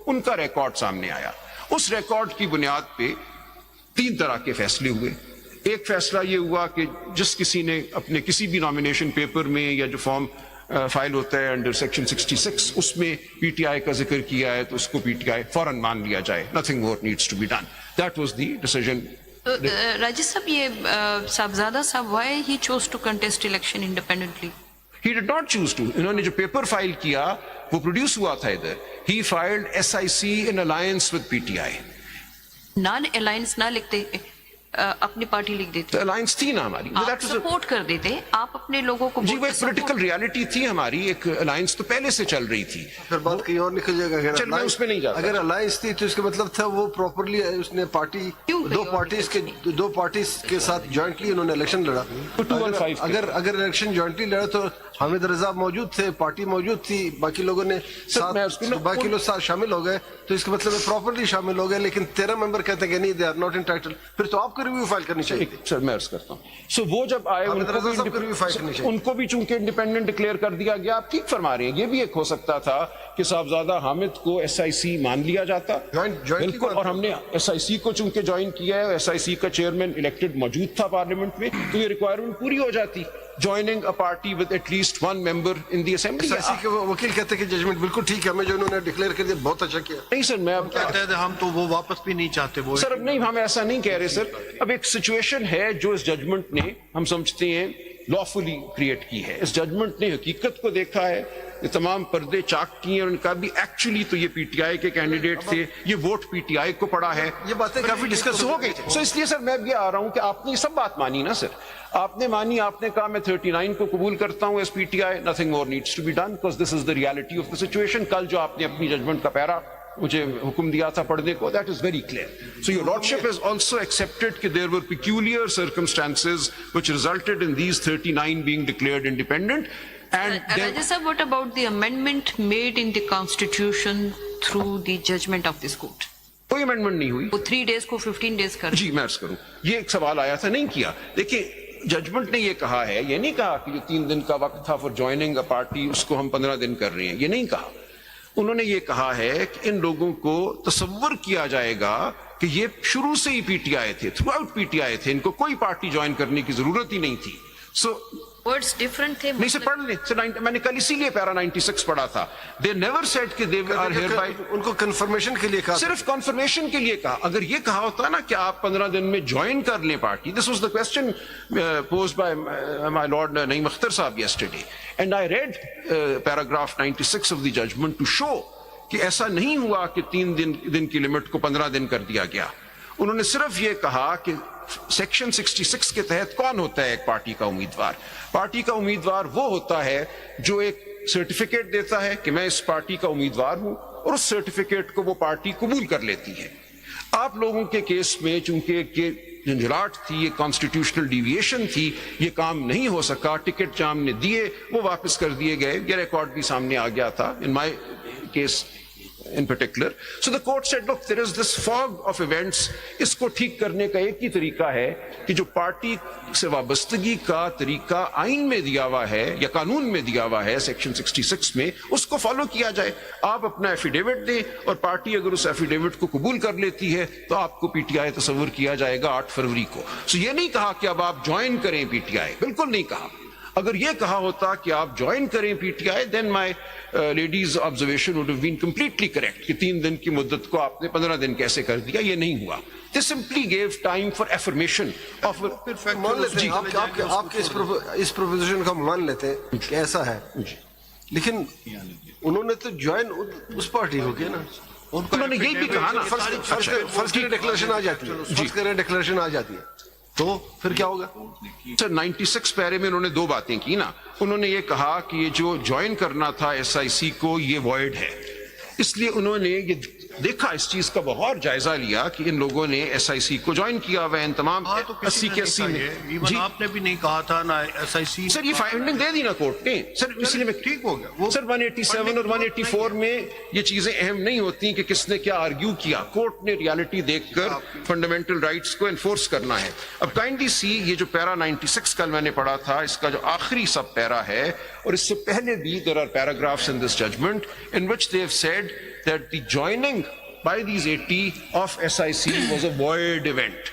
ان کا ریکارڈ سامنے آیا. اس ریکارڈ کی بنیاد پہ 3 طرح کے فیصلے ہوئے. ایک فیصلہ یہ ہوا کہ جس کسی نے اپنے کسی بھی نامینیشن پیپر میں یا جو فارم فائل ہوتا ہے انڈر سیکشن 66 اس میں پی ٹی آئی کا ذکر کیا ہے تو اس کو پی ٹی آئی فوراً مان لیا جائے. Nothing more needs to be done. That was the decision. راجہ صاحب یہ صاحبزادہ صاحب why he chose to contest election independently? He did not choose to. انہوں نے جو پیپر فائل کیا وہ پروڈیوس ہوا تھا ادھر. He filed SIC in alliance with PTI. Naan alliance نہ لکھتے اپنی پارٹی لکھ دیتے. الائنس تھی نا ہماری. آپ سپورٹ کر دیتے, آپ اپنے لوگوں کو. جی وہ ایک پولیٹیکل ریالٹی تھی ہماری. ایک الائنس تو پہلے سے چل رہی تھی. پھر بات کہیں اور نکل جائے گا. چل میں اس میں نہیں جاتا. اگر الائنس تھی تو اس کا مطلب تھا وہ پراپرلی اس نے پارٹی دو پارٹیز کے ساتھ جوائنٹلی انہوں نے الیکشن لڑا. اگر الیکشن جوائنٹلی لڑا تو حامد رضا موجود تھے, پارٹی موجود تھی, باقی لوگوں نے باقی لوگ ساتھ شامل ہو گئے تو اس کا مطلب ہے پراپرلی شامل ہو گئے. لیکن 13 ممبر کہتے ہیں کہ نہیں دے آر ناٹ انٹائٹلڈ. پھر تو آپ کو ریویو فائل کرنی چاہیے. سر میں عرض کرتا ہوں. سو وہ جب آئے ان کو بھی چونکہ انڈیپینڈنٹ ڈکلیئر کر دیا گیا. آپ ٹھیک فرما رہے ہیں. یہ بھی ایک ہو سکتا تھا کہ صاحبزادہ حامد کو SIC مان لیا جاتا بالکل, اور ہم نے SIC کو چونکہ جوائن کیا ہے, SIC کا چیئرمین الیکٹڈ موجود تھا پارلیمنٹ میں, تو یہ ریکوائرمنٹ پوری ہو جاتی. joining a party with at least one member in the assembly. SIC کے وکیل کہتے ہیں کہ ججمنٹ بالکل ٹھیک ہے, ہمیں جو انہوں نے ڈکلیئر کر دیا بہت اچھا کیا. نہیں سر میں اب کہتے ہیں ہم تو وہ واپس بھی نہیں چاہتے. وہ سر اب نہیں, ہم ایسا نہیں کہہ رہے سر. اب ایک سچویشن ہے جو اس ججمنٹ نے ہم سمجھتے ہیں لافلی کریٹ کی ہے. اس ججمنٹ نے حقیقت کو دیکھا ہے, یہ تمام پردے چاک کیے ہیں, ان کا بھی ایکچولی تو یہ PTI کے کینڈیڈیٹ تھے, یہ ووٹ PTI کو پڑا ہے. یہ باتیں کافی ڈسکس ہو گئی. سو اس لیے سر میں اب یہ آ رہا ہوں کہ آپ نے یہ سب بات مانی نا سر. آپ نے مانی, آپ نے کہا میں 39 کو قبول کرتا ہوں as PTI. nothing more needs to be done because this is the reality of the situation. کل جو آپ نے اپنی ججمنٹ کا پیرا مجھے حکم دیا تھا پڑھنے کو, that is very clear. So your lordship has also accepted that there were peculiar circumstances which resulted in these 39 being declared independent. And Raja sir, what about the amendment made in the constitution through the judgment of this court? کوئی amendment نہیں ہوئی. وہ 3 days کو 15 days کر. جی میں عرض کروں, یہ ایک سوال آیا تھا, نہیں کیا. دیکھیں ججمنٹ نے یہ کہا ہے, یہ نہیں کہا کہ جو 3 دن کا وقت تھا فار جوائننگ اے پارٹی اس کو ہم 15 دن کر رہے ہیں, یہ نہیں کہا. انہوں نے یہ کہا ہے کہ ان لوگوں کو تصور کیا جائے گا کہ یہ شروع سے ہی PTI تھے, تھرو آؤٹ PTI تھے, ان کو کوئی پارٹی جوائن کرنے کی ضرورت ہی نہیں تھی. سو ورڈز ڈفرنٹ تھے. نہیں سے پڑھ لیں, میں نے کل اسی لیے پیرا 96 پڑھا تھا. دے نیور سیڈ کہ دے آر ہیئر بائی. ان کو کنفرمیشن کے لیے کہا, صرف کنفرمیشن کے لیے کہا. اگر یہ کہا ہوتا نا کہ آپ 15 دن میں جوائن کر لیں party, this was the question posed by my lord نعیم اختر صاحب yesterday, and I read paragraph 96 of the judgment to show کہ ایسا نہیں ہوا کہ 3 دن کی لمٹ کو 15 دن کر دیا گیا. انہوں نے صرف یہ کہا کہ سیکشن 66 کے تحت کون ہوتا ہے ایک پارٹی کا امیدوار. پارٹی کا امیدوار وہ ہوتا ہے جو ایک سرٹیفکیٹ دیتا ہے کہ میں اس پارٹی کا امیدوار ہوں, اور اس سرٹیفکیٹ کو وہ پارٹی قبول کر لیتی ہے. آپ لوگوں کے کیس میں چونکہ جھنجھلاٹ تھی, یہ کانسٹیٹیوشنل ڈیویشن تھی, یہ کام نہیں ہو سکا. ٹکٹ جو ہم نے دیے وہ واپس کر دیے گئے, یہ ریکارڈ بھی سامنے آ گیا تھا in my case in particular. So the court said, look, there is this fog of events. اس کو ٹھیک کرنے کا ایک ہی طریقہ ہے کہ جو پارٹی سے وابستگی کا طریقہ آئین میں دیا ہوا ہے یا قانون میں دیا ہوا ہے سیکشن 66 میں, اس کو فالو کیا جائے. آپ اپنا ایفیڈیوٹ دیں, اور پارٹی اگر اس ایفیڈیوٹ کو قبول کر لیتی ہے تو آپ کو PTI تصور کیا جائے گا 8 فروری کو. سو یہ نہیں کہا کہ اب آپ جوائن کریں PTI, بالکل نہیں کہا. اگر یہ کہا ہوتا کہ آپ جوائن کریں PTI, then my lady's observation would have been completely correct کہ 3 دن کی مدت کو آپ نے 15 دن کیسے کر دیا. یہ نہیں ہوا. They simply gave time for affirmation of. مان لیتے ہیں آپ کے اس پروپوزیشن کو مان لیتے ہیں کہ ایسا ہے, لیکن انہوں نے تو جوائن اس پارٹی ہو گیا نا. انہوں نے یہی بھی کہا نا, فرض کریں ڈکلیریشن آ جاتی ہے, فرض کریں ڈکلیریشن آ جاتی ہے تو پھر کیا ہوگا. سر 96 پیرے میں انہوں نے 2 باتیں کی نا. انہوں نے یہ کہا کہ یہ جو جوائن کرنا تھا SIC کو یہ وائڈ ہے, اس لیے انہوں نے یہ دیکھا, اس چیز کا بہت جائزہ لیا کہ ان لوگوں نے SIC کو جوائن کیا ہوا ہے ان تمام 80 کے 80 میں. جی آپ نے بھی نہیں کہا تھا نا SIC. سر یہ فائنڈنگ دے دی نا کورٹ نے. سر اس لیے میں ٹھیک ہو گیا. سر 187 اور 184 میں یہ چیزیں اہم نہیں ہوتی کہ کس نے کیا آرگیو کیا. کورٹ نے ریالٹی دیکھ کر فنڈامنٹل رائٹس کو انفورس کرنا ہے. اب کائنڈلی سی یہ جو پیرا 96 کل میں نے پڑھا تھا, اس کا جو آخری سب پیرا ہے, اور اس سے پہلے بھی there are paragraphs in this judgment in which they have said that the joining by these 80 of SIC was a void event.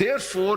therefore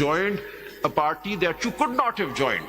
joined a party that you could not have joined.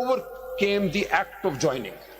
overcame the act of joining.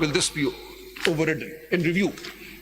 will this be overridden in review?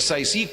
SIC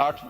8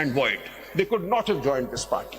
and void, they could not have joined this party.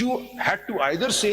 You had to either say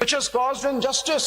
which has caused injustice.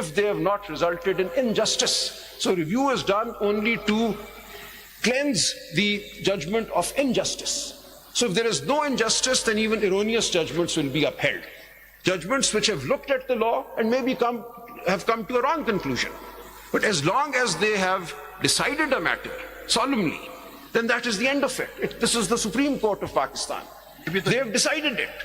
if they have not resulted in injustice. So review is done only to cleanse the judgment of injustice. So if there is no injustice, then even erroneous judgments will be upheld. Judgments which have looked at the law and maybe have come to a wrong conclusion. But as long as they have decided a matter solemnly, then that is the end of it. This is the Supreme Court of Pakistan. They have decided it.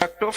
Act of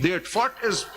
They had fought as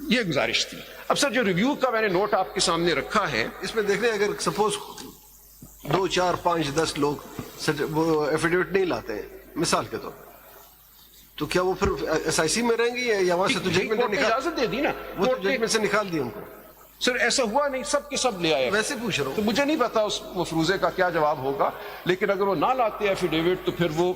یہ گزارش تھی. اب سر جو review کا میں نے note آپ کے سامنے رکھا ہے, اس میں دیکھ لیں اگر سپوز 2, 4, 5, 10 لوگ وہ ایفیڈیوٹ نہیں لاتے مثال کے طور پر, تو کیا وہ پھر SIC میں رہیں گے یا وہاں سے تو ججمنٹ کورٹ نے اجازت دے دی نا, وہ تو ججمنٹ سے نکال دی ان کو. سر ایسا ہوا نہیں, سب کے سب لے آئے. ویسے پوچھ رہا تو ہوں. مجھے نہیں پتا اس مفروضے کا کیا جواب ہوگا, لیکن اگر وہ نہ لاتے ایفیڈیوٹ تو پھر وہ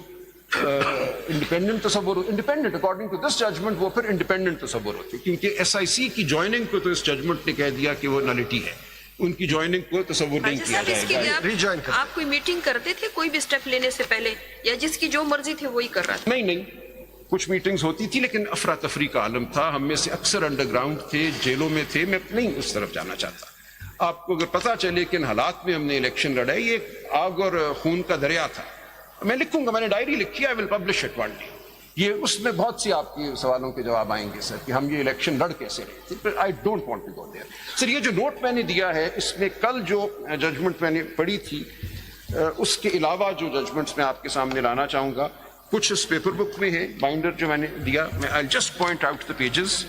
انڈیپینڈنٹ تصور, independent according to this judgment وہ پھر انڈیپینڈنٹ تصور ہوتے, کیونکہ SIC کی جوائننگ کو تو اس ججمنٹ نے کہہ دیا کہ وہ نلٹی ہے, ان کی جوائننگ کو تصور نہیں کیا اس کے جائے لیے گا. ریجوائن کرتے. آپ کوئی میٹنگ کرتے تھے کوئی بھی سٹیپ لینے سے پہلے, یا جس کی جو مرضی تھی وہی کر رہا تھا؟ نہیں, کچھ میٹنگز ہوتی تھی لیکن افراتفری کا عالم تھا, ہم میں سے اکثر انڈر گراؤنڈ تھے, جیلوں میں تھے, میں نہیں اس طرف جانا چاہتا. آپ کو اگر پتا چلے کہ ان حالات میں ہم نے الیکشن لڑا, یہ آگ اور خون کا دریا تھا. میں لکھوں گا, میں نے ڈائری لکھی, آئی ول پبلش اٹ ون ڈے. یہ اس میں بہت سی آپ کے سوالوں کے جواب آئیں گے سر کہ ہم یہ الیکشن لڑ کیسے رہے تھے. I don't want to go there. Sir یہ جو نوٹ میں نے دیا ہے اس میں کل جو ججمنٹ میں نے پڑھی تھی اس کے علاوہ جو ججمنٹس میں آپ کے سامنے لانا چاہوں گا, کچھ اس پیپر بک میں ہے, بائنڈر جو میں نے دیا, میں I just point out the pages.